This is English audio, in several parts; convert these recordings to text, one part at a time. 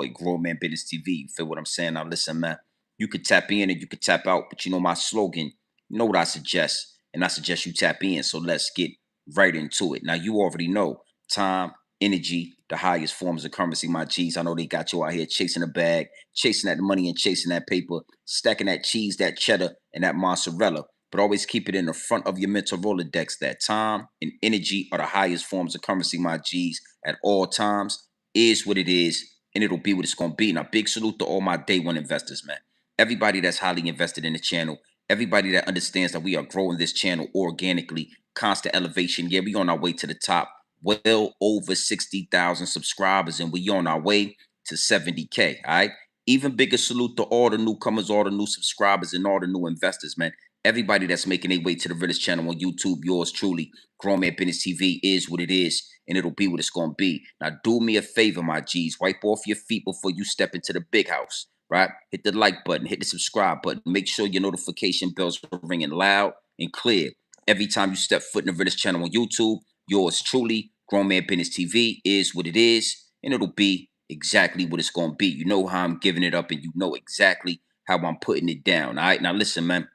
boy, Grown Man Business TV. You feel what I'm saying? Now listen, man, you could tap in and you could tap out, but you know my slogan, you know what I suggest, and I suggest you tap in. So let's get right into it. Now you already know time, energy, the highest forms of currency, my G's. I know they got you out here chasing the bag, chasing that money and chasing that paper, stacking that cheese, that cheddar, and that mozzarella. But always keep it in the front of your mental Rolodex that time and energy are the highest forms of currency, my G's, at all times. Is what it is, and it'll be what it's going to be. Now, big salute to all my day one investors, man. Everybody that's highly invested in the channel, everybody that understands that we are growing this channel organically, constant elevation. Yeah, we on our way to the top, well over 60,000 subscribers, and we on our way to 70K. All right. Even bigger salute to all the newcomers, all the new subscribers, and all the new investors, man. Everybody that's making their way to the Realest channel on YouTube, yours truly, Grown Man Business TV, is what it is, and it'll be what it's going to be. Now, do me a favor, my G's. Wipe off your feet before you step into the big house, right? Hit the like button, hit the subscribe button. Make sure your notification bells are ringing loud and clear. Every time you step foot in the Realest channel on YouTube, yours truly, Grown Man Business TV, is what it is, and it'll be exactly what it's going to be. You know how I'm giving it up, and you know exactly how I'm putting it down, all right? Now, listen, man.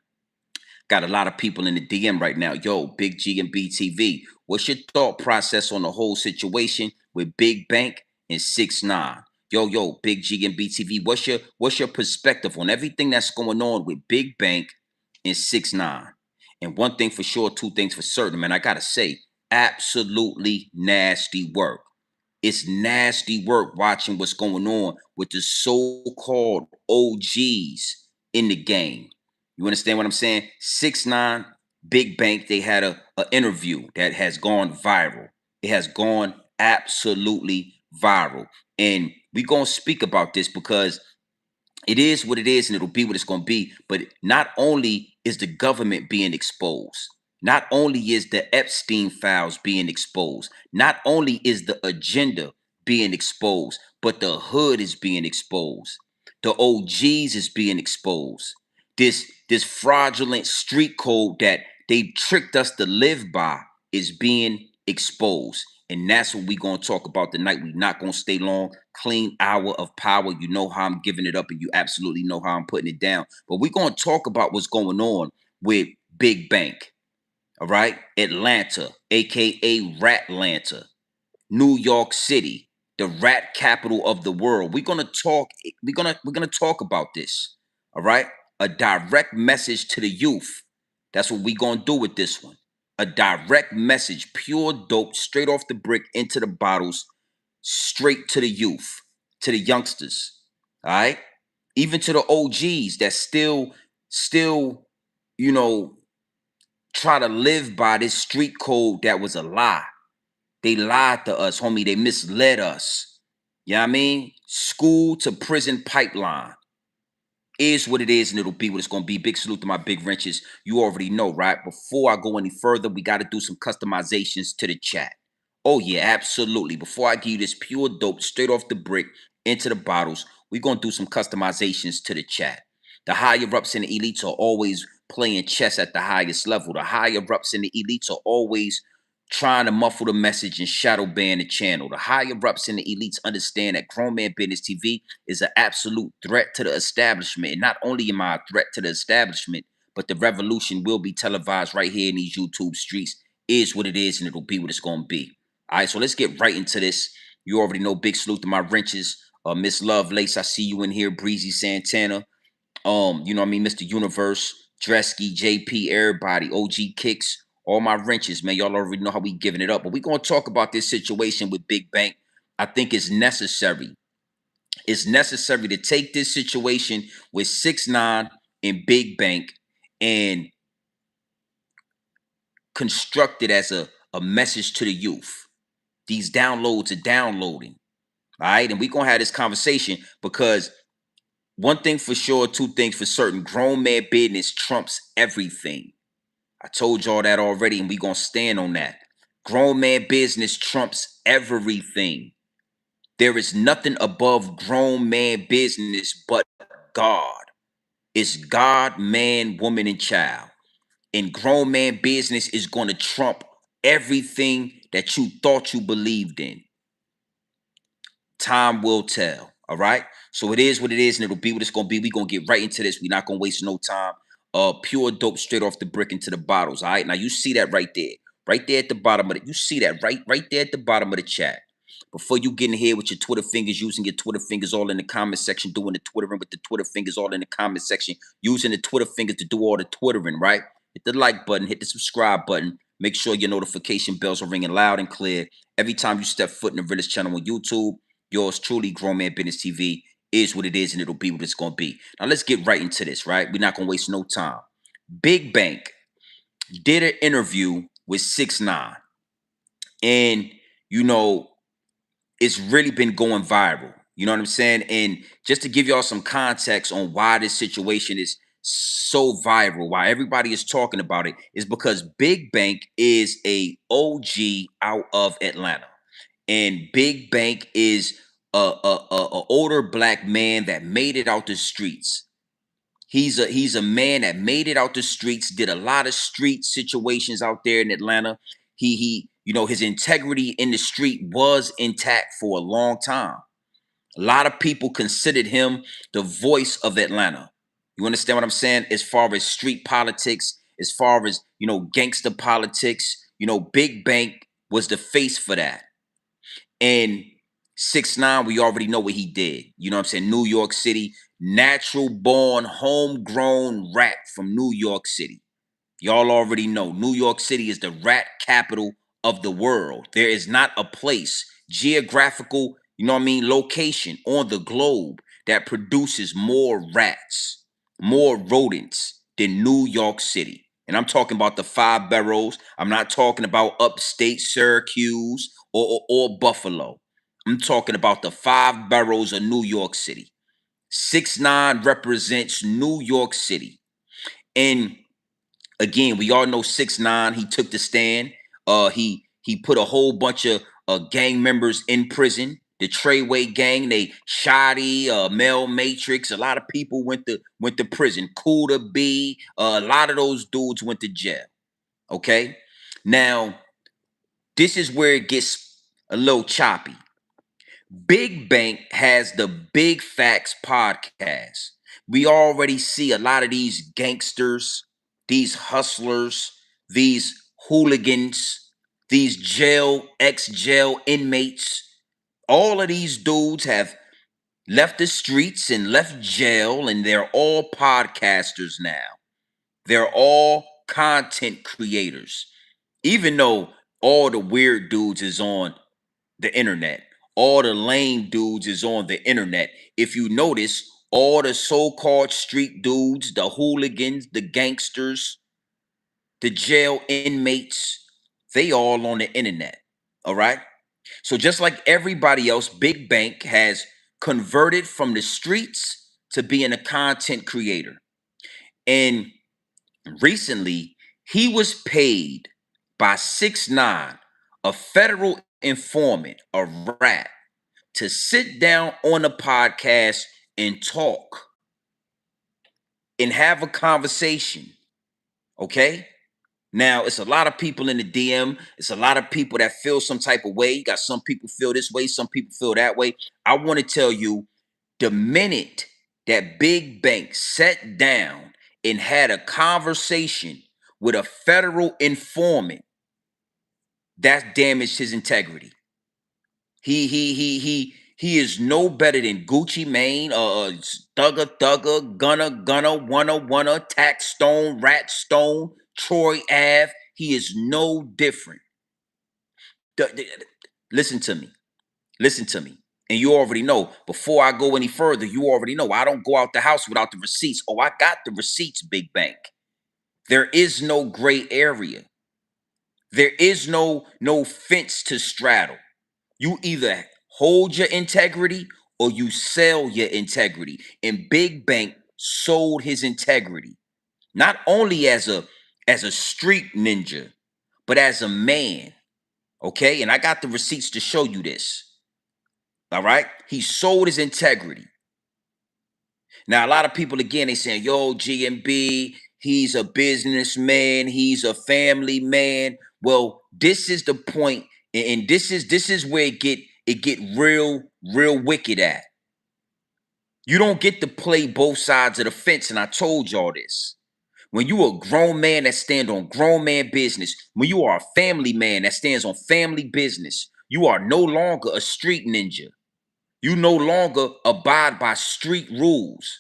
Got a lot of people in the DM right now. Yo, Big G and BTV, what's your thought process on the whole situation with Big Bank and 6ix9ine? Yo, Big G and BTV, what's your perspective on everything that's going on with Big Bank and 6ix9ine? And one thing for sure, two things for certain, man. I gotta say, absolutely nasty work. It's nasty work watching what's going on with the so-called OGs in the game. You understand what I'm saying? 6ix9ine, Big Bank, they had a interview that has gone viral. It has gone absolutely viral. And we're going to speak about this because it is what it is and it'll be what it's going to be. But not only is the government being exposed, not only is the Epstein files being exposed, not only is the agenda being exposed, but the hood is being exposed. The OGs is being exposed. This fraudulent street code that they tricked us to live by is being exposed. And that's what we're going to talk about tonight. We're not going to stay long. Clean hour of power. You know how I'm giving it up, and you absolutely know how I'm putting it down. But we're going to talk about what's going on with Big Bank. All right. Atlanta, aka Ratlanta, New York City, the rat capital of the world. We're gonna talk about this. All right. A direct message to the youth. That's what we're gonna do with this one. A direct message, pure dope, straight off the brick into the bottles, straight to the youth, to the youngsters. All right. Even to the OGs that still, you know, try to live by this street code that was a lie. They lied to us, homie. They misled us. You know what I mean? School to prison pipeline is what it is, and it'll be what it's going to be. Big salute to my big wrenches. You already know, right? Before I go any further, we got to do some customizations to the chat. Oh, yeah, absolutely. Before I give you this pure dope straight off the brick into the bottles, we're going to do some customizations to the chat. The higher ups and the elites are always playing chess at the highest level. The higher ups and the elites are always trying to muffle the message and shadow ban the channel. The higher ups and the elites understand that Grown Man Business TV is an absolute threat to the establishment. And not only am I a threat to the establishment, but the revolution will be televised right here in these YouTube streets. Is what it is, and it'll be what it's going to be. All right, so let's get right into this. You already know, big salute to my wrenches. Miss Lovelace, I see you in here. Breezy Santana. You know what I mean, Mr. Universe, Dresky, JP, everybody, OG Kicks, all my wrenches, man. Y'all already know how we giving it up. But we're going to talk about this situation with Big Bank. I think it's necessary. It's necessary to take this situation with 6ix9ine and Big Bank and construct it as a message to the youth. These downloads are downloading. All right. And we're going to have this conversation because one thing for sure, two things for certain. Grown man business trumps everything. I told y'all that already, and we're going to stand on that. Grown man business trumps everything. There is nothing above grown man business but God. It's God, man, woman, and child. And grown man business is going to trump everything that you thought you believed in. Time will tell. All right. So it is what it is, and it'll be what it's gonna be. We're gonna get right into this. We're not gonna waste no time. Pure dope straight off the brick into the bottles. All right. Now you see that right there. Right there at the bottom of it. You see that right there at the bottom of the chat. Before you get in here with your Twitter fingers, using your Twitter fingers all in the comment section, doing the Twittering with the Twitter fingers all in the comment section, using the Twitter fingers to do all the Twittering, right? Hit the like button, hit the subscribe button. Make sure your notification bells are ringing loud and clear every time you step foot in the Realest channel on YouTube. Yours truly, Grown Man Business TV, is what it is, and it'll be what it's going to be. Now, let's get right into this, right? We're not going to waste no time. Big Bank did an interview with 6ix9ine, and, you know, it's really been going viral. You know what I'm saying? And just to give y'all some context on why this situation is so viral, why everybody is talking about it, is because Big Bank is a OG out of Atlanta. And Big Bank is a older black man that made it out the streets. He's a man that made it out the streets, did a lot of street situations out there in Atlanta. He you know, his integrity in the street was intact for a long time. A lot of people considered him the voice of Atlanta. You understand what I'm saying? As far as street politics, as far as, you know, gangster politics, you know, Big Bank was the face for that. And 6ix9ine, we already know what he did. You know what I'm saying? New York City, natural born, homegrown rat from New York City. Y'all already know New York City is the rat capital of the world. There is not a place, geographical, you know what I mean, location on the globe that produces more rats, more rodents than New York City. And I'm talking about the five boroughs. I'm not talking about upstate Syracuse or Buffalo. I'm talking about the five boroughs of New York City. 6ix9ine represents New York City. And again, we all know 6ix9ine. He took the stand. He put a whole bunch of gang members in prison. The Treyway gang, they Shoddy, Mel Matrix. A lot of people went to prison. Kuda B. A lot of those dudes went to jail. Okay, now this is where it gets a little choppy. Big Bank has the Big Facts podcast. We already see a lot of these gangsters, these hustlers, these hooligans, these ex-jail inmates. All of these dudes have left the streets and left jail, and they're all podcasters now. They're all content creators. Even though all the weird dudes is on the internet. All the lame dudes is on the internet. If you notice, all the so-called street dudes, the hooligans, the gangsters, the jail inmates, they all on the internet. All right? So just like everybody else, Big Bank has converted from the streets to being a content creator. And recently, he was paid by 6ix9ine, a federal informant, a rat, to sit down on a podcast and talk and have a conversation. Okay? Now, it's a lot of people in the DM. It's a lot of people that feel some type of way. You got some people feel this way, some people feel that way. I want to tell you, the minute that Big Bank sat down and had a conversation with a federal informant, that damaged his integrity. He is no better than Gucci Mane, Thugger, Gunner, Wanna, Tax Stone, Rat Stone, Troy Ave. He is no different. Listen to me. Listen to me. And you already know, before I go any further, you already know I don't go out the house without the receipts. Oh, I got the receipts, Big Bank. There is no gray area. There is no fence to straddle. You either hold your integrity or you sell your integrity. And Big Bank sold his integrity, not only as a street ninja, but as a man. Okay, and I got the receipts to show you this. All right, he sold his integrity. Now, a lot of people again, they saying, "Yo, GMB, he's a businessman, he's a family man." Well, this is the point, and this is where it get real wicked at. You don't get to play both sides of the fence, and I told y'all this. When you a grown man that stand on grown man business, when you are a family man that stands on family business, you are no longer a street ninja. You no longer abide by street rules.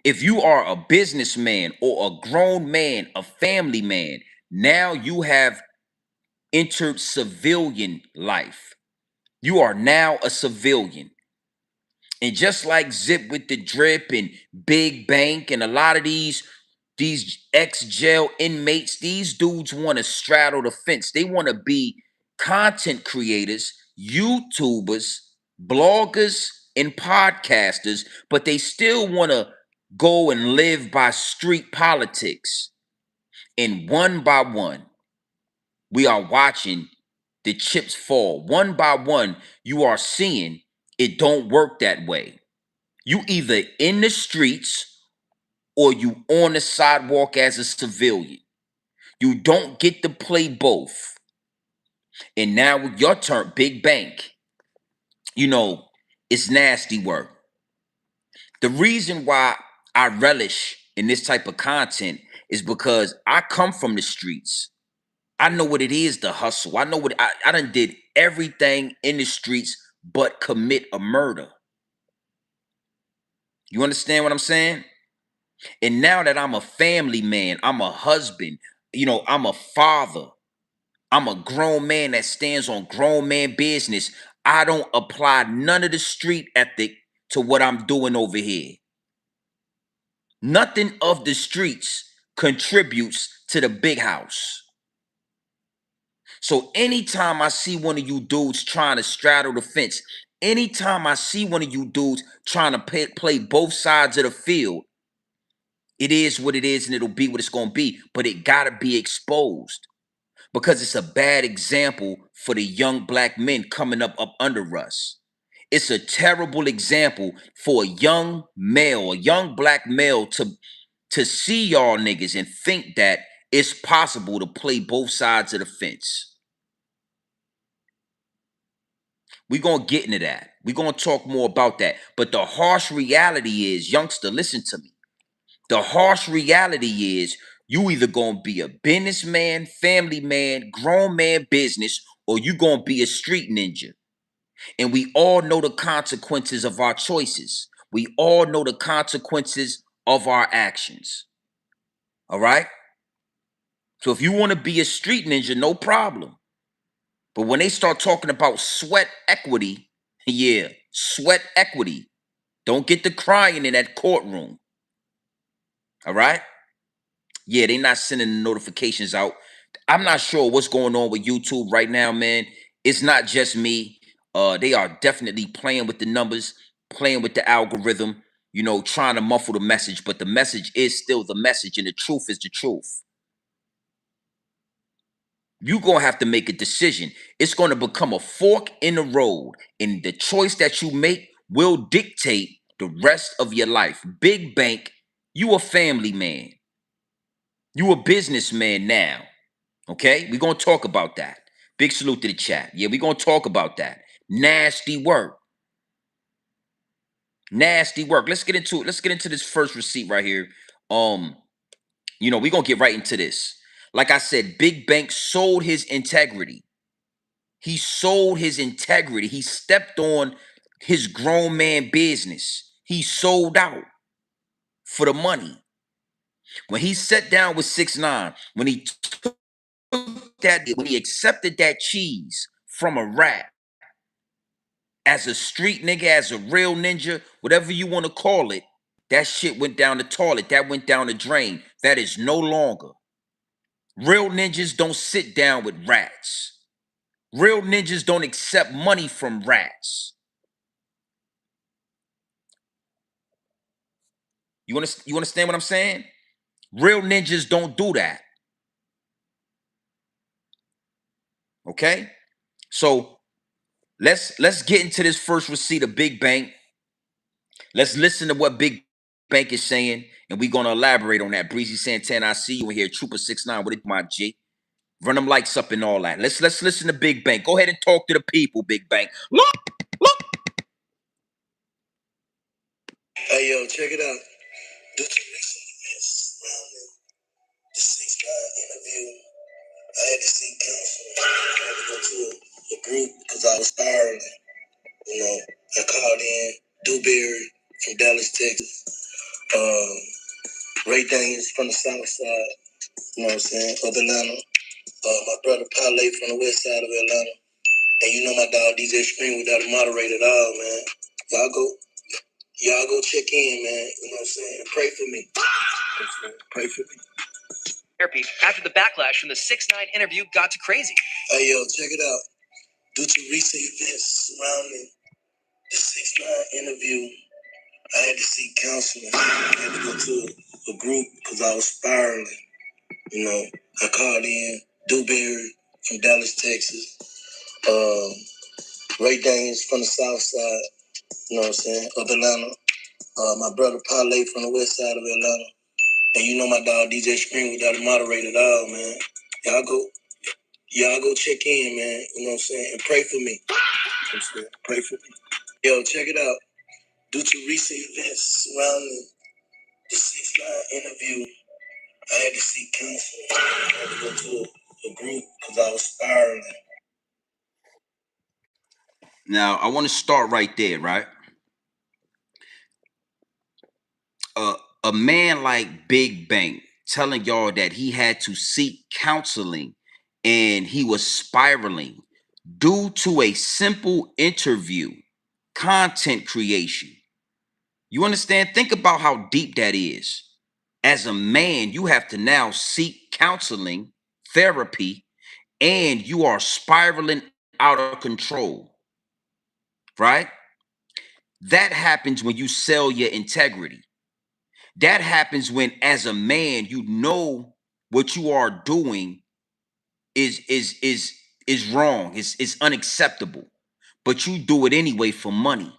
If you are a businessman or a grown man, a family man, now you have entered civilian life. You are now a civilian. And just like Zip with the Drip and Big Bank and a lot of these ex-jail inmates, these dudes want to straddle the fence. They want to be content creators, YouTubers, bloggers, and podcasters, but they still want to go and live by street politics. And one by one, we are watching the chips fall. One by one, you are seeing it don't work that way. You either in the streets or you on the sidewalk as a civilian. You don't get to play both. And now your turn, Big Bank. It's nasty work. The reason why I relish in this type of content is because I come from the streets. I know what it is to hustle. I know what I done did everything in the streets but commit a murder. You understand what I'm saying? And now that I'm a family man, I'm a husband, I'm a father, I'm a grown man that stands on grown man business. I don't apply none of the street ethic to what I'm doing over here. Nothing of the streets contributes to the big house. So anytime I see one of you dudes trying to straddle the fence, anytime I see one of you dudes trying to play both sides of the field, it is what it is and it'll be what it's going to be. But it got to be exposed because it's a bad example for the young black men coming up under us. It's a terrible example for a young male, a young black male to see y'all niggas and think that it's possible to play both sides of the fence. We're going to get into that. We're going to talk more about that. But the harsh reality is, youngster, listen to me. The harsh reality is you either going to be a businessman, family man, grown man business, or you going to be a street ninja. And we all know the consequences of our choices. We all know the consequences of our actions. All right? So if you want to be a street ninja, no problem. But when they start talking about sweat equity, yeah, sweat equity. Don't get the crying in that courtroom. All right? Yeah, they not sending the notifications out. I'm not sure what's going on with YouTube right now, man. It's not just me. They are definitely playing with the numbers, playing with the algorithm, trying to muffle the message, but the message is still the message, and the truth is the truth. You're going to have to make a decision. It's going to become a fork in the road, and the choice that you make will dictate the rest of your life. Big Bank, you a family man. You a businessman now. Okay? We're going to talk about that. Big salute to the chat. Yeah, we're going to talk about that. Nasty work. Nasty work. Let's get into it. Let's get into this first receipt right here. We're going to get right into this. Like I said, Big Bank sold his integrity. He sold his integrity. He stepped on his grown man business. He sold out for the money. When he sat down with 6ix9ine, when he accepted that cheese from a rat, as a street nigga, as a real ninja, whatever you want to call it, that shit went down the toilet. That went down the drain. That is no longer. Real ninjas don't sit down with rats. Real ninjas don't accept money from rats. You understand what I'm saying? Real ninjas don't do that. Okay? So let's get into this first receipt of Big Bank. Let's listen to what Big Bank is saying, and we're gonna elaborate on that. Breezy Santana, I see you in here. Trooper 6ix9ine, what it, my G? Run them lights up and all that. Let's listen to Big Bank. Go ahead and talk to the people, Big Bank. Look, look. Hey, yo, check it out. Due to recent events surrounding the 6ix9ine interview, I had to seek counsel. I had to go to a group because I was spiraling. You know, I called in Dewberry from Dallas, Texas. Ray Daniels from the South Side. You know what I'm saying? Of Atlanta. My brother Parlay from the West Side of Atlanta. And you know my dog DJ Spring without a moderator at all, man. Y'all go check in, man. You know what I'm saying? Pray for me. Pray for me. Therapy after the backlash from the 6ix9ine interview got to crazy. Hey, yo, check it out. Due to recent events surrounding the 6ix9ine interview, I had to seek counseling. I had to go to a group because I was spiraling. You know, I called in Dewberry from Dallas, Texas. Ray Daniels from the South Side. You know what I'm saying? Of Atlanta. My brother Parlay from the West Side of Atlanta. And you know my dog DJ Spring without a moderator at all, man. Y'all go check in, man. You know what I'm saying? And pray for me. Pray for me. Yo, check it out. Due to recent events surrounding the 6ix9ine interview, I had to seek counseling. I had to go to a group because I was spiraling. Now, I want to start right there, right? A man like Big Bang telling y'all that he had to seek counseling and he was spiraling due to a simple interview, content creation. You understand? Think about how deep that is. As a man, you have to now seek counseling, therapy, and you are spiraling out of control, right? That happens when you sell your integrity. That happens when, as a man, you know what you are doing is wrong, is unacceptable, but you do it anyway for money.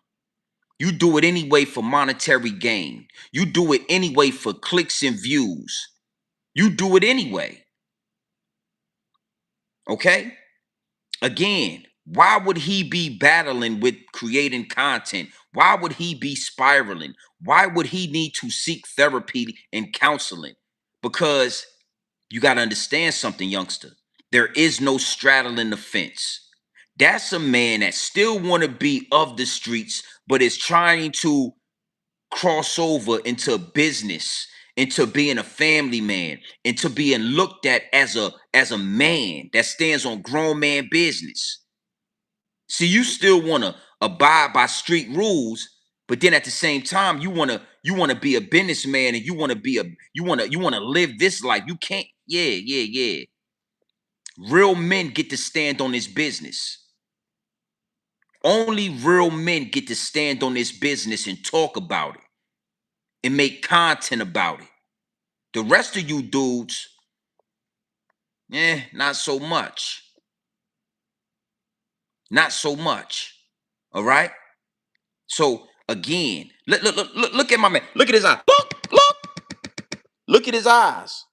You do it anyway for monetary gain. You do it anyway for clicks and views. You do it anyway. Okay? Again, why would he be battling with creating content? Why would he be spiraling? Why would he need to seek therapy and counseling? Because you got to understand something, youngster. There is no straddling the fence. That's a man that still want to be of the streets, but is trying to cross over into business, into being a family man, into being looked at as a man that stands on grown man business. See, you still want to abide by street rules, but then at the same time, you want to be a businessman and you want to live this life. You can't. Yeah. Real men get to stand on this business. Only real men get to stand on this business and talk about it and make content about it. The rest of you dudes, not so much. Not so much. All right? So again, look at my man. Look at his eyes. Look at his eyes.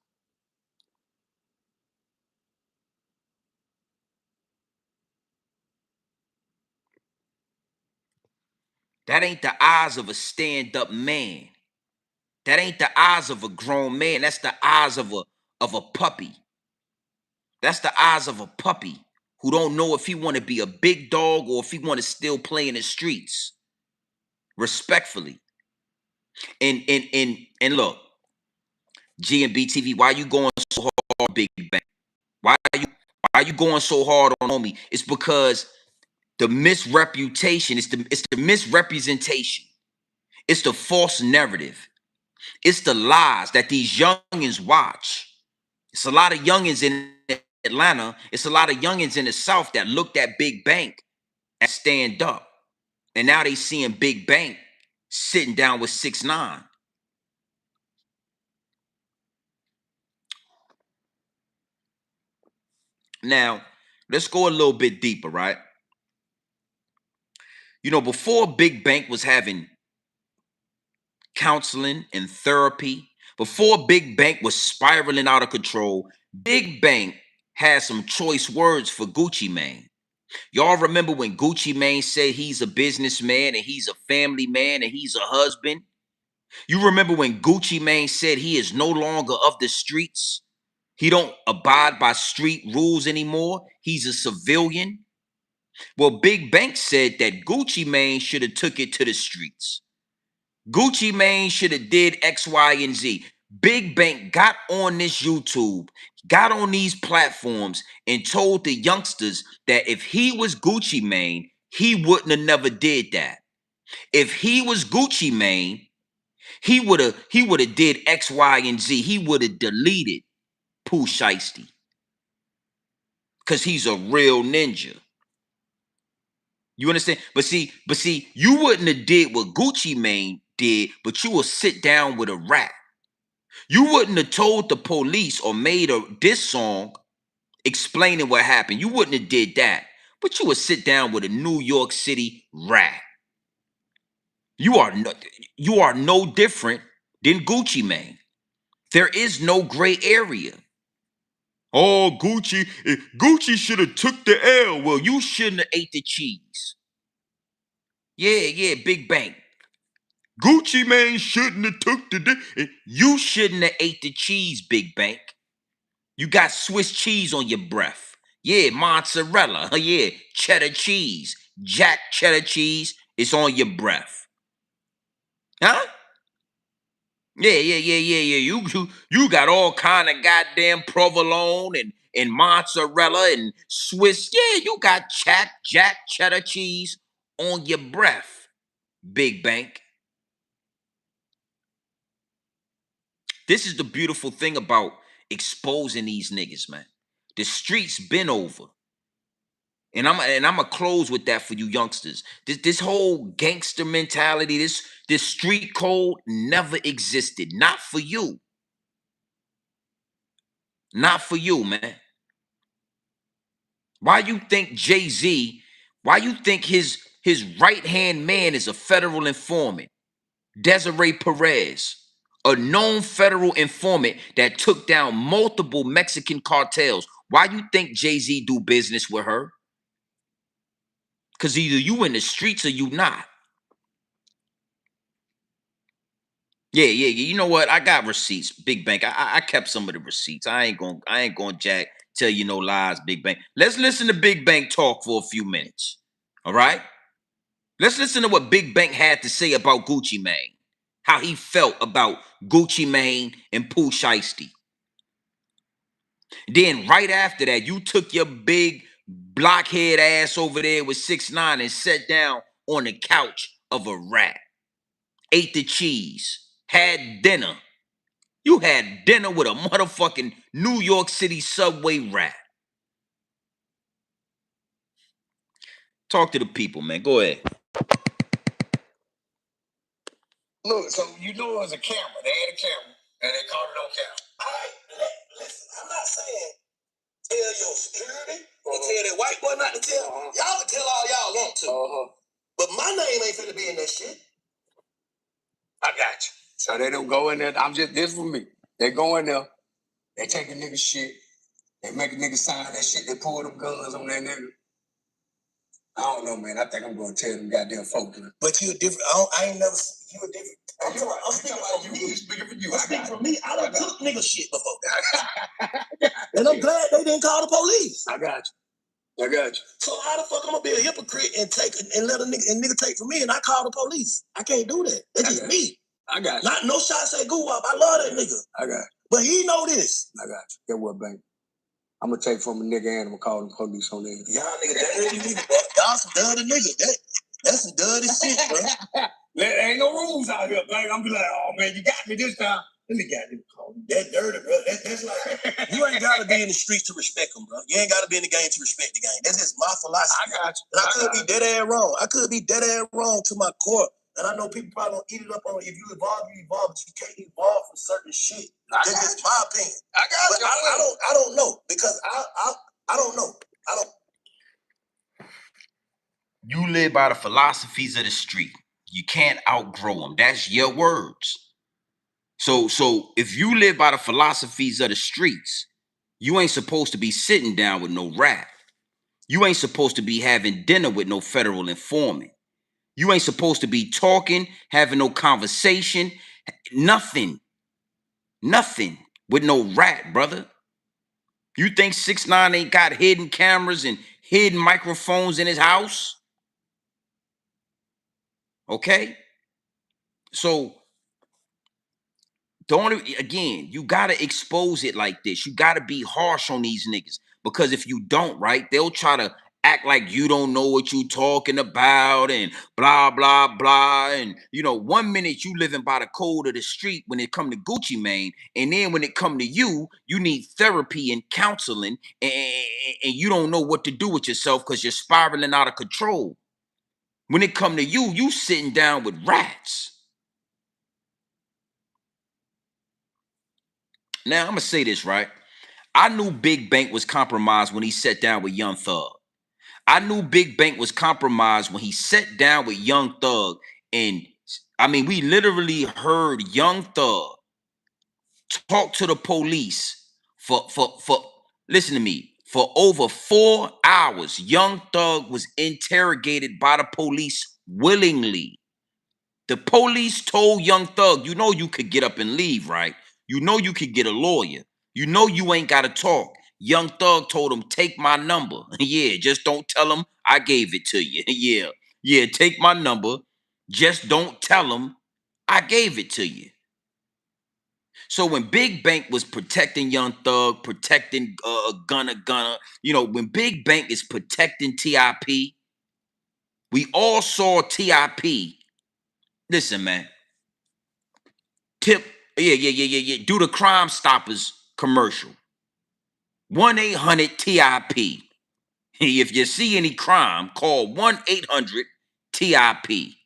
That ain't the eyes of a stand-up man. That ain't the eyes of a grown man. That's the eyes of a puppy. That's the eyes of a puppy who don't know if he want to be a big dog or if he want to still play in the streets. Respectfully. And look, G and BTV, why you going so hard, Big Bang? Why you going so hard on me? It's because the misreputation, it's the misrepresentation. It's the false narrative. It's the lies that these youngins watch. It's a lot of youngins in Atlanta. It's a lot of youngins in the South that looked at Big Bank and stand up. And now they seeing Big Bank sitting down with 6ix9ine. Now, let's go a little bit deeper, right? You know, before Big Bank was having counseling and therapy, before Big Bank was spiraling out of control, Big Bank had some choice words for Gucci Mane. Y'all remember when Gucci Mane said he's a businessman and he's a family man and he's a husband? You remember when Gucci Mane said he is no longer of the streets? He don't abide by street rules anymore. He's a civilian. Well, Big Bank said that Gucci Mane should have took it to the streets. Gucci Mane should have did X, Y, and Z. Big Bank got on this YouTube, got on these platforms, and told the youngsters that if he was Gucci Mane, he wouldn't have never did that. If he was Gucci Mane, he would have did X, Y, and Z. He would have deleted Pooh Shiesty. Cause he's a real ninja. You understand? But see, you wouldn't have did what Gucci Mane did, but you will sit down with a rap. You wouldn't have told the police or made a diss song explaining what happened. You wouldn't have did that. But you would sit down with a New York City rap. You are no different than Gucci Mane. There is no gray area. Oh, Gucci should have took the L. Well, you shouldn't have ate the cheese. Yeah, Big Bank. Gucci Mane shouldn't have took the. You shouldn't have ate the cheese, Big Bank. You got Swiss cheese on your breath. Yeah, mozzarella. Yeah, cheddar cheese. Jack cheddar cheese. It's on your breath. Huh? Yeah. You got all kind of goddamn provolone and mozzarella and Swiss. Yeah, you got Jack cheddar cheese on your breath, Big Bank. This is the beautiful thing about exposing these niggas, man. The streets been over. And I'm gonna close with that for you youngsters. This whole gangster mentality, this street code never existed. Not for you. Not for you, man. Why you think Jay-Z, why you think his right-hand man is a federal informant? Desiree Perez, a known federal informant that took down multiple Mexican cartels. Why you think Jay-Z do business with her? Because either you in the streets or you not. Yeah. You know what? I got receipts, Big Bank. I kept some of the receipts. I ain't gonna jack tell you no lies, Big Bank. Let's listen to Big Bank talk for a few minutes. All right? Let's listen to what Big Bank had to say about Gucci Mane. How he felt about Gucci Mane and Pooh Shiesty. Then right after that, you took your big blockhead ass over there with 6ix9ine and sat down on the couch of a rat. Ate the cheese. Had dinner. You had dinner with a motherfucking New York City subway rat. Talk to the people, man. Go ahead. Look, so you know it was a camera. They had a camera, and they caught it on camera. All right, listen, I'm not saying tell your security or tell that white boy not to tell. Y'all can tell all y'all want to. But my name ain't finna be in that shit. I got you. So they don't go in there. This for me. They go in there, they take a nigga shit, they make a nigga sign that shit, they pull them guns on that nigga. I don't know, man. I think I'm gonna tell them goddamn folks. But you a different. I ain't never. You a different. I'm speaking for me. Speaking for you. I speak for me. I done took nigga shit before. And I'm glad they didn't call the police. I got you. So how the fuck I'm gonna be a hypocrite and let a nigga take from me and I call the police? I can't do that. That's just me. I got you. Not no shots at Goo Wop. I love that nigga. I got you. But he know this. I got you. Get what, baby? I'm gonna take from a nigga and I'm gonna call the police on there. Y'all niggas dirty niggas, bro. Y'all some dirty niggas. That's some dirty shit, bro. There ain't no rules out here, man. I'm be like, oh man, you got me this time. Let me get him call me. That dirty, bro. That's like you ain't gotta be in the streets to respect them, bro. You ain't gotta be in the game to respect the game. That's just my philosophy. I got you. And I could be dead ass wrong. I could be dead ass wrong to my core. And I know people probably don't eat it up on it. If you evolve, you evolve, but you can't evolve from certain shit. That's just my opinion. I got you. I don't know because I don't know. You live by the philosophies of the street. You can't outgrow them. That's your words. So if you live by the philosophies of the streets, you ain't supposed to be sitting down with no rat. You ain't supposed to be having dinner with no federal informant. You ain't supposed to be talking, having no conversation, Nothing. Nothing. With no rat, brother. You think 6ix9ine ain't got hidden cameras and hidden microphones in his house? Okay? So again, you gotta expose it like this. You gotta be harsh on these niggas. Because if you don't, right, they'll try to act like you don't know what you talking about and blah, blah, blah. And one minute you living by the code of the street when it come to Gucci Mane, and then when it come to you, you need therapy and counseling, and you don't know what to do with yourself because you're spiraling out of control. When it come to you, you sitting down with rats. Now I'm gonna say this, right? I knew Big Bank was compromised when he sat down with Young Thug. I knew Big Bank was compromised when he sat down with Young Thug. And I mean, we literally heard Young Thug talk to the police for listen to me, for over 4 hours. Young Thug was interrogated by the police willingly. The police told Young Thug, you could get up and leave, right? You could get a lawyer. You ain't got to talk. Young Thug told him, take my number. Yeah, just don't tell him I gave it to you. Yeah, take my number. Just don't tell him I gave it to you. So when Big Bank was protecting Young Thug, protecting Gunna, when Big Bank is protecting TIP, we all saw TIP. Listen, man. Tip, yeah. Do the Crime Stoppers commercial. 1-800-TIP. If you see any crime, call 1-800-TIP.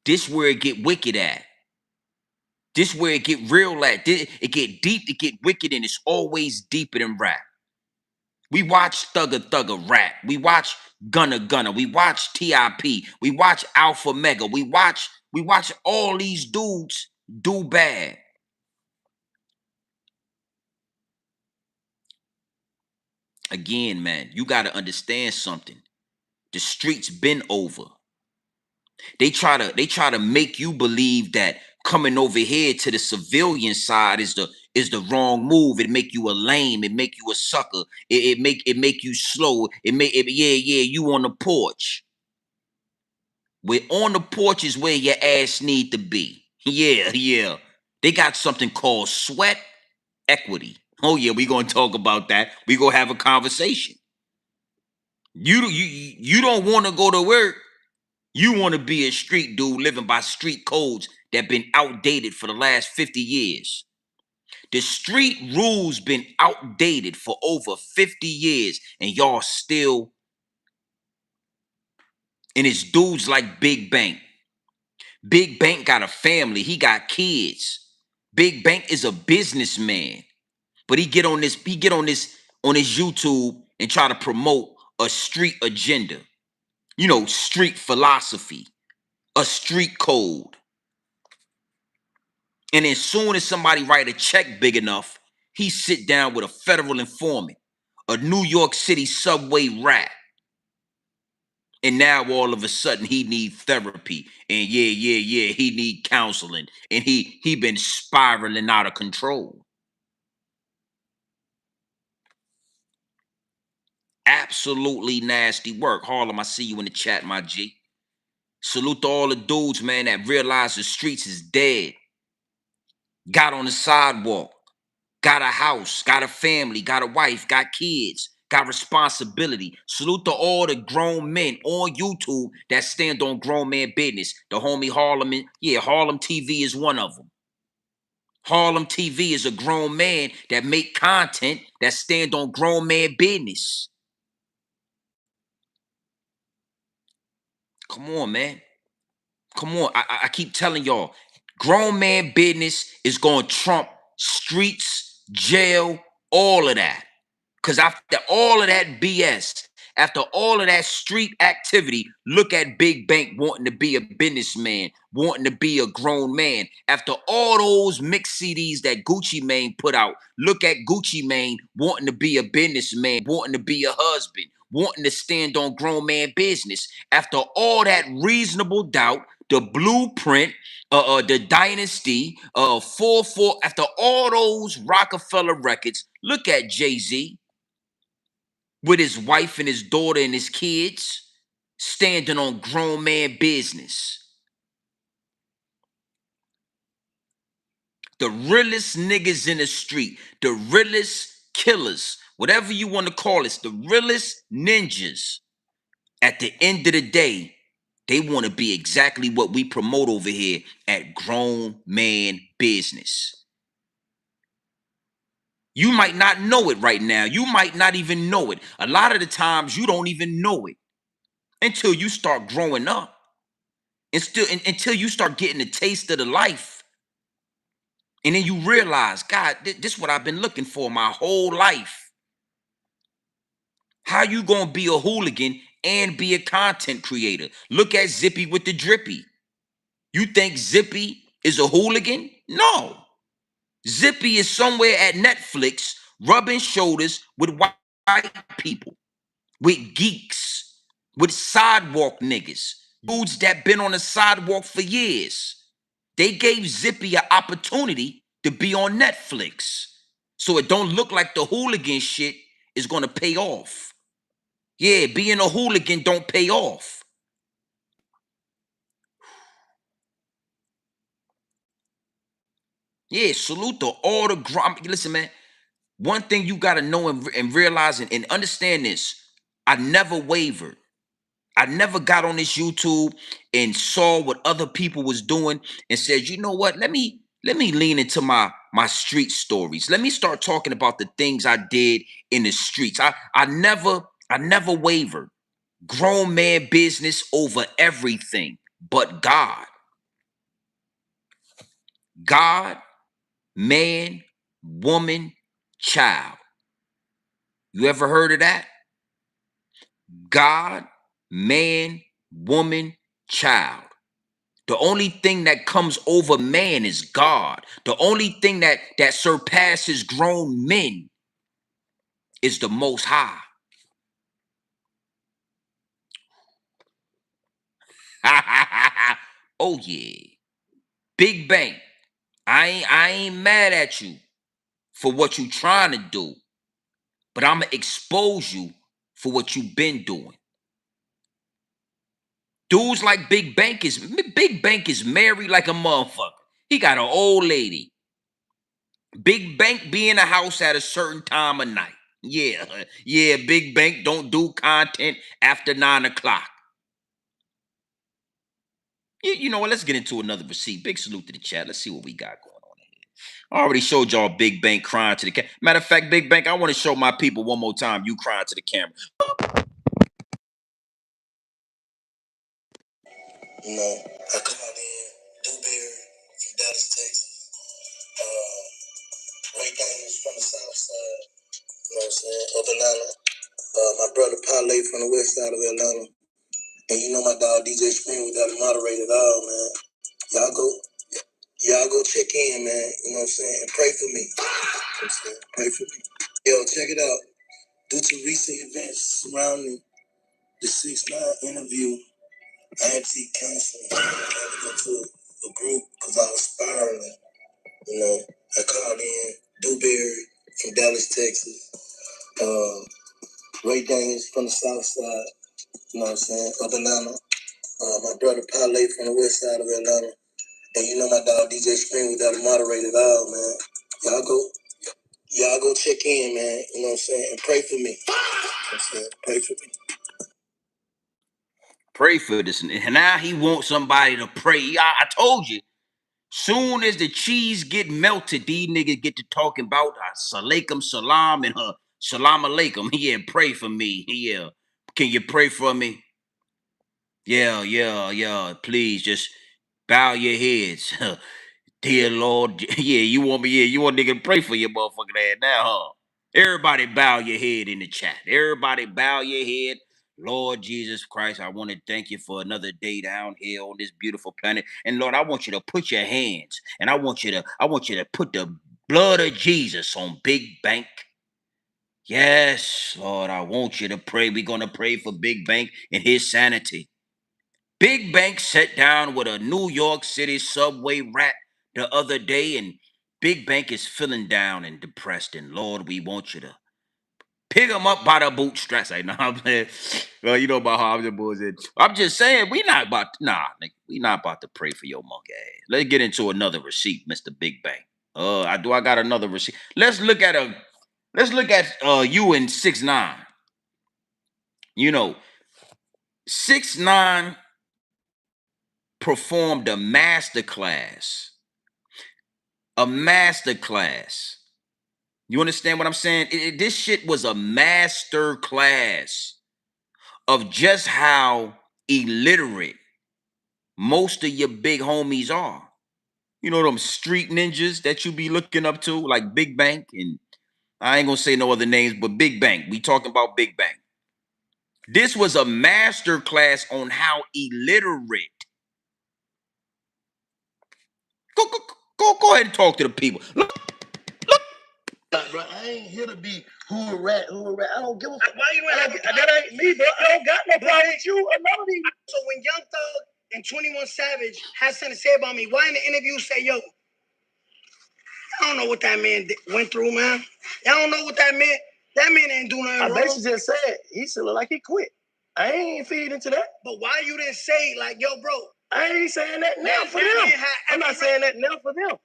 This where it get wicked at. This where it get real at. It get deep, it get wicked, and it's always deeper than rap. We watch Thugger rap. We watch Gunna. We watch TIP. We watch Alpha Mega. We watch all these dudes do bad. Again, man, you got to understand something. The streets been over. They try to make you believe that coming over here to the civilian side is the wrong move. It make you a lame. It make you a sucker. It make you slow. Yeah. You on the porch. Where on the porch is where your ass need to be. Yeah. They got something called sweat equity. Oh yeah, we gonna talk about that. We gonna have a conversation. You don't want to go to work. You want to be a street dude living by street codes that been outdated for the last 50 years. The street rules been outdated for over 50 years, and y'all still, and it's dudes like Big Bank. Big Bank got a family. He got kids. Big Bank is a businessman. But he get on this on his YouTube and try to promote a street agenda. Street philosophy, a street code. And as soon as somebody write a check big enough, he sit down with a federal informant, a New York City subway rat. And now all of a sudden he need therapy. And yeah, he need counseling. And he been spiraling out of control. Absolutely nasty work. Harlem, I see you in the chat, my G. Salute to all the dudes, man, that realize the streets is dead. Got on the sidewalk. Got a house, got a family, got a wife, got kids, got responsibility. Salute to all the grown men on YouTube that stand on grown man business. The homie Harlem, Harlem TV is one of them. Harlem TV is a grown man that make content that stand on grown man business. Come on, man. Come on. I keep telling y'all, grown man business is going to trump streets, jail, all of that. Because after all of that BS, After all of that street activity, look at Big Bank wanting to be a businessman, wanting to be a grown man. After all those mixed CDs that Gucci Mane put out, look at Gucci Mane wanting to be a businessman, wanting to be a husband, wanting to stand on grown man business. After all that reasonable doubt, the blueprint, the dynasty, 4-4, after all those Rockefeller records, look at Jay-Z with his wife and his daughter and his kids standing on grown man business. The realest niggas in the street, the realest killers, whatever you want to call it, the realest ninjas. At the end of the day, they want to be exactly what we promote over here at grown man business. You might not know it right now. You might not even know it. A lot of the times you don't even know it until you start growing up. And still until you start getting a taste of the life. And then you realize, God, this is what I've been looking for my whole life. How you gonna be a hooligan and be a content creator? Look at Zippy with the drippy. You think Zippy is a hooligan? No. Zippy is somewhere at Netflix rubbing shoulders with white people, with geeks, with sidewalk niggas, dudes that been on the sidewalk for years. They gave Zippy an opportunity to be on Netflix. So it don't look like the hooligan shit is gonna pay off. Yeah, being a hooligan don't pay off. Yeah, salute to all the listen, man. One thing you gotta know and realize and understand this. I never wavered. I never got on this YouTube and saw what other people was doing and said, you know what? Let me lean into my street stories. Let me start talking about the things I did in the streets. I never wavered. Grown man business over everything but God. God, man, woman, child. You ever heard of that? God, man, woman, child. The only thing that comes over man is God. The only thing that surpasses grown men is the Most High. Oh yeah, Big Bang. I ain't mad at you for what you trying to do, but I'ma expose you for what you been doing. Dudes like Big Bank is married like a motherfucker. He got an old lady. Big Bank be in the house at a certain time of night. Yeah, yeah, Big Bank don't do content after 9 o'clock. You know what? Let's get into another receipt. Big salute to the chat. Let's see what we got going on here. I already showed y'all Big Bank crying to the camera. Matter of fact, Big Bank, I want to show my people one more time you crying to the camera. You know, I called in Dewberry from Dallas, Texas. Ray Daniels from the South Side. You know what I'm saying? Of Atlanta. My brother Parlay from the West Side of Atlanta. And you know my dog DJ Screen without a moderator at all, man. Y'all go, y'all go check in, man. You know what I'm saying? And pray for me. You know what I'm saying? Pray for me. Yo, check it out. Due to recent events surrounding the 6ix9ine interview, I had to seek counseling. I had to go to a group because I was spiraling. You know, I called in Dewberry from Dallas, Texas. Ray Daniels from the South Side. You know what I'm saying? Of Atlanta. My brother Parlay from the West Side of Atlanta. And you know my dog DJ Screen without a moderator at all, man. Y'all go check in, man. You know what I'm saying? And pray for me. You know what I'm saying? Pray for me. Pray for this. And now he wants somebody to pray. I told you. Soon as the cheese get melted, these niggas get to talking about salaikum salam and salam alaikum. Yeah, pray for me. Yeah. Can you pray for me? Yeah, yeah, yeah. Please just bow your heads. Dear Lord. Yeah, you want me, yeah, you want nigga to pray for your motherfucking ass now, huh? Everybody bow your head in the chat. Everybody bow your head. Lord Jesus Christ, I want to thank you for another day down here on this beautiful planet. And Lord, I want you to put your hands and I want you to put the blood of Jesus on Big Bank. Yes, Lord, I want you to pray. We're going to pray for Big Bank and his sanity. Big Bank sat down with a New York City subway rat the other day, and Big Bank is feeling down and depressed. And Lord, we want you to pick him up by the bootstraps. Like, nah, I'm playing. Well, you know about how I'm just bullshit. I'm just saying, we not about to pray for your monkey ass. Let's get into another receipt, Mr. Big Bank. I got another receipt. Let's look at you in 6ix9ine. You know, 6ix9ine performed a master class. A master class. You understand what I'm saying? This shit was a master class of just how illiterate most of your big homies are. You know them street ninjas that you be looking up to, like Big Bank, and I ain't gonna say no other names, but Big Bank. We talking about Big Bank. This was a master class on how illiterate. Go ahead and talk to the people. Look, Bro, I ain't here to be who a rat. I don't give a fuck. Why you that ain't me, bro. I don't got no problem with you or none of these. So when Young Thug and 21 Savage had something to say about me, why in the interview say, yo, I don't know what that man went through, man. Y'all don't know what that man. That man ain't doing nothing wrong. I basically just said he still look like he quit. I ain't feed into that. But why you didn't say like, yo, bro? I ain't saying that now for them. I'm not saying that now for them.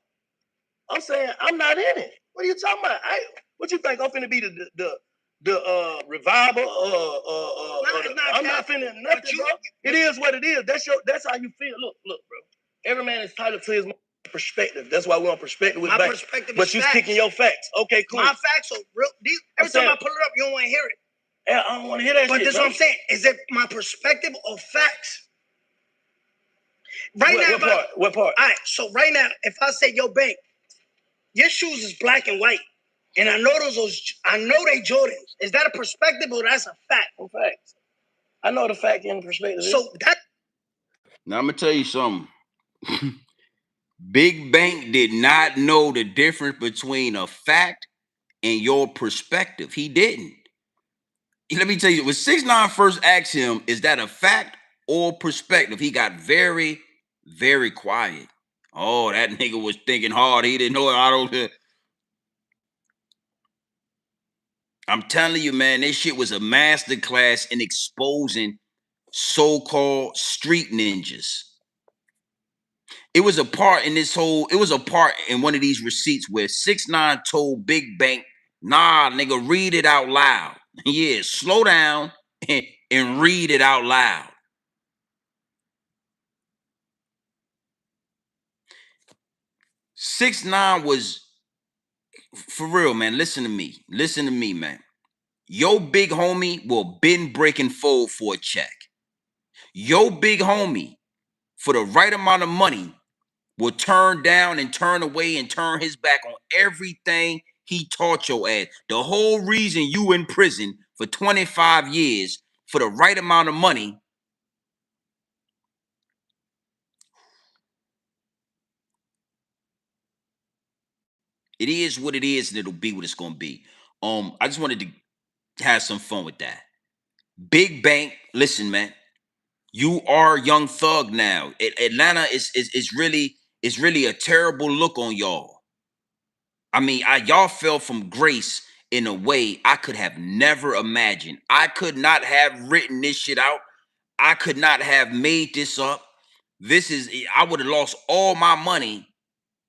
I'm saying I'm not in it. What are you talking about? What you think I'm finna be the revival? I'm not finna nothing, bro. It is what it is. That's how you feel. Look, bro. Every man is entitled to his perspective. That's why we're on perspective with my perspective. But you kicking your facts. Okay, cool. My facts are real. Every time I pull it up, you don't want to hear it. Yeah, I don't want to hear that. But this is what I'm saying. Is it my perspective or facts? What part? All right. So right now, if I say, yo, Bank, your shoes is black and white, and I know they Jordans. Is that a perspective or that's a fact? What facts? I know the fact and the perspective. So that. now I'm gonna tell you something. Big Bank did not know the difference between a fact and your perspective. He didn't. Let me tell you, when 6ix9ine first asked him, is that a fact or perspective? He got very, very quiet. Oh, that nigga was thinking hard. He didn't know it. I'm telling you, man, this shit was a masterclass in exposing so-called street ninjas. It was a part in one of these receipts where 6ix9ine told Big Bank, nah, nigga, read it out loud. Yeah, slow down and read it out loud. 6ix9ine was, for real, man, listen to me, man. Yo big homie will been breaking fold for a check. Yo big homie, for the right amount of money, will turn down and turn away and turn his back on everything he taught your ass. The whole reason you in prison for 25 years for the right amount of money. It is what it is, and it'll be what it's gonna be. I just wanted to have some fun with that. Big Bank, listen, man. You are Young Thug now. Atlanta is really a terrible look on y'all. I mean, y'all fell from grace in a way I could have never imagined. I could not have written this shit out. I could not have made this up. I would have lost all my money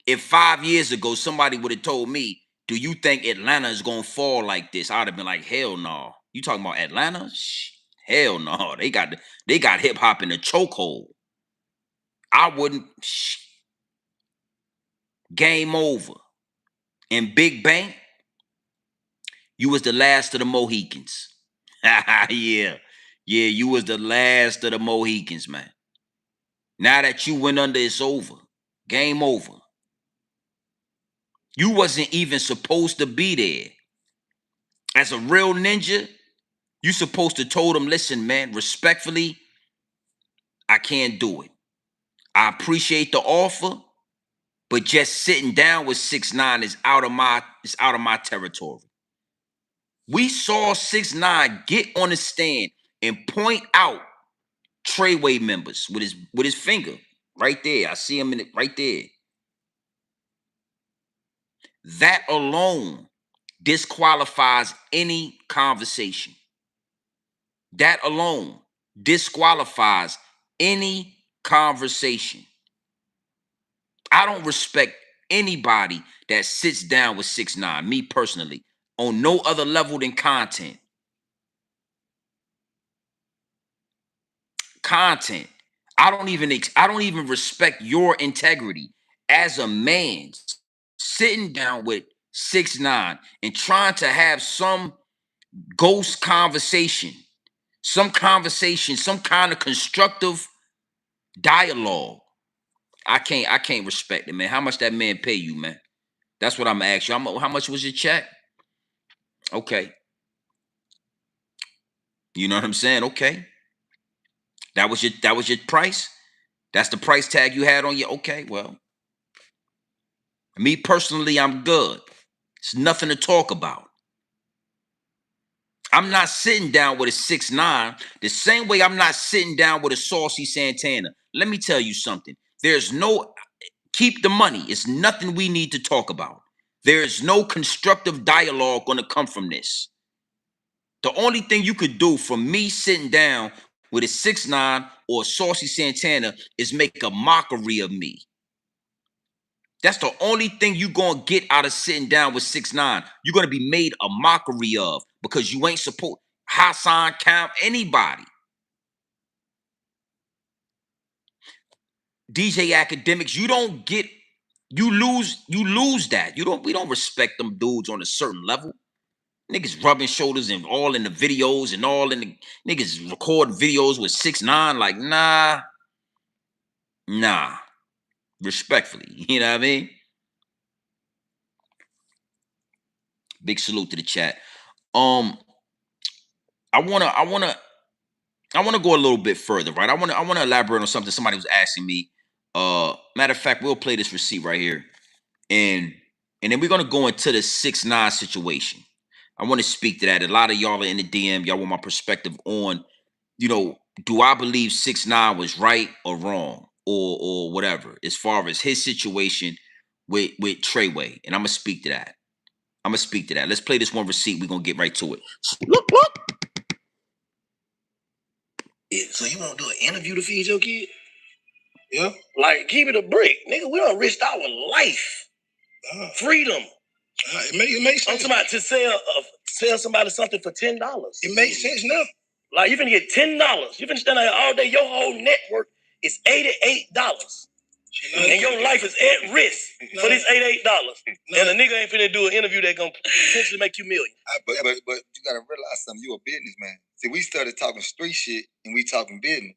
if 5 years ago somebody would have told me, do you think Atlanta is gonna fall like this? I'd have been like, hell no. You talking about Atlanta? Hell no. They got hip hop in a chokehold. I wouldn't. Game over. And Big Bank, you was the last of the Mohicans. Yeah. Yeah, you was the last of the Mohicans, man. Now that you went under, it's over. Game over. You wasn't even supposed to be there. As a real ninja, you supposed to told him, listen, man, respectfully, I can't do it. I appreciate the offer, but just sitting down with 6ix9ine is out of my territory. We saw 6ix9ine get on the stand and point out Treyway members with his finger right there. I see him in it right there. That alone disqualifies any conversation. That alone disqualifies any conversation. I don't respect anybody that sits down with 6ix9ine, me personally, on no other level than content. Content. I don't even respect your integrity as a man sitting down with 6ix9ine and trying to have some ghost conversation, some kind of constructive dialogue. I can't respect it, man. How much that man pay you, man? That's what I'm gonna ask you. How much was your check? Okay. You know what I'm saying? Okay. That was your price? That's the price tag you had on you? Okay, well. Me personally, I'm good. It's nothing to talk about. I'm not sitting down with a 6ix9ine the same way I'm not sitting down with a Saucy Santana. Let me tell you something. There's no keep the money. It's nothing we need to talk about. There is no constructive dialogue going to come from this. The only thing you could do from me sitting down with a 6ix9ine or a Saucy Santana is make a mockery of me. That's the only thing you're going to get out of sitting down with 6ix9ine. You're going to be made a mockery of because you ain't support Hassan, Camp, anybody. DJ Academics, you lose that. We don't respect them dudes on a certain level. Niggas rubbing shoulders and all in the videos and all in the niggas record videos with 6ix9ine. Like, nah. Respectfully. You know what I mean? Big salute to the chat. I wanna go a little bit further, right? I wanna elaborate on something somebody was asking me. Matter of fact, we'll play this receipt right here. And then we're gonna go into the 6ix9ine situation. I want to speak to that. A lot of y'all are in the DM. Y'all want my perspective on, do I believe 6ix9ine was right or wrong or whatever as far as his situation with Treyway. And I'm gonna speak to that. Let's play this one receipt. We're gonna get right to it. Look. So you want to do an interview to feed your kid? Yeah. Like, keep it a brick. Nigga, we done risked our life. Freedom. It makes sense. I'm talking about to sell somebody something for $10. It makes sense now. Like, you finna get $10. You finna stand out all day. Your whole network is $88. And your life is at risk for this $88. And a nigga ain't finna do an interview that gonna potentially make you million. But you gotta realize something. You a businessman. See, we started talking street shit and we talking business.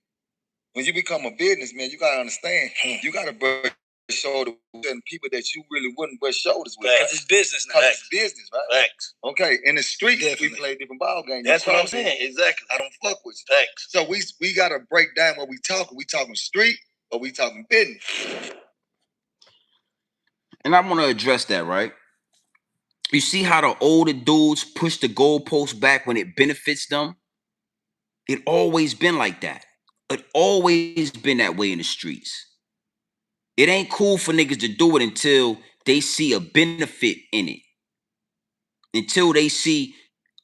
When you become a businessman, you gotta understand. You gotta brush shoulders with people that you really wouldn't brush shoulders with. Because it's business now. Because it's business, right? Facts. Okay, in the street, we play different ball games. That's what I'm saying. Exactly. I don't fuck with you. Facts. So we gotta break down what we talking. We talking street or we talking business. And I want to address that, right? You see how the older dudes push the goalposts back when it benefits them? It always been like that. It always been that way in the streets. It ain't cool for niggas to do it until they see a benefit in it. Until they see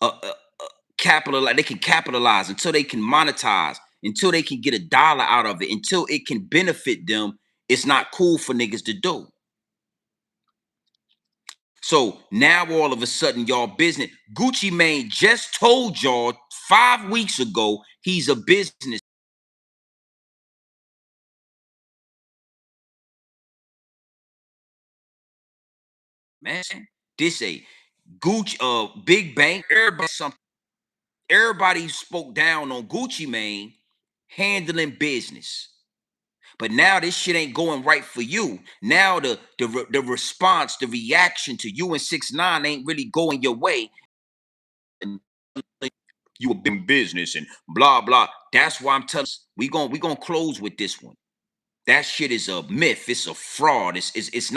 they can capitalize, until they can monetize, until they can get $1 out of it, until it can benefit them, it's not cool for niggas to do. So now all of a sudden, y'all business. Gucci Mane just told y'all 5 weeks ago he's a business man. This a Gucci big bank. Everybody spoke down on Gucci Mane handling business. But now this shit ain't going right for you. Now the response, the reaction to you and 6ix9ine ain't really going your way. and you a big business and blah blah. That's why I'm telling you, we gonna close with this one. That shit is a myth. It's a fraud. It's not.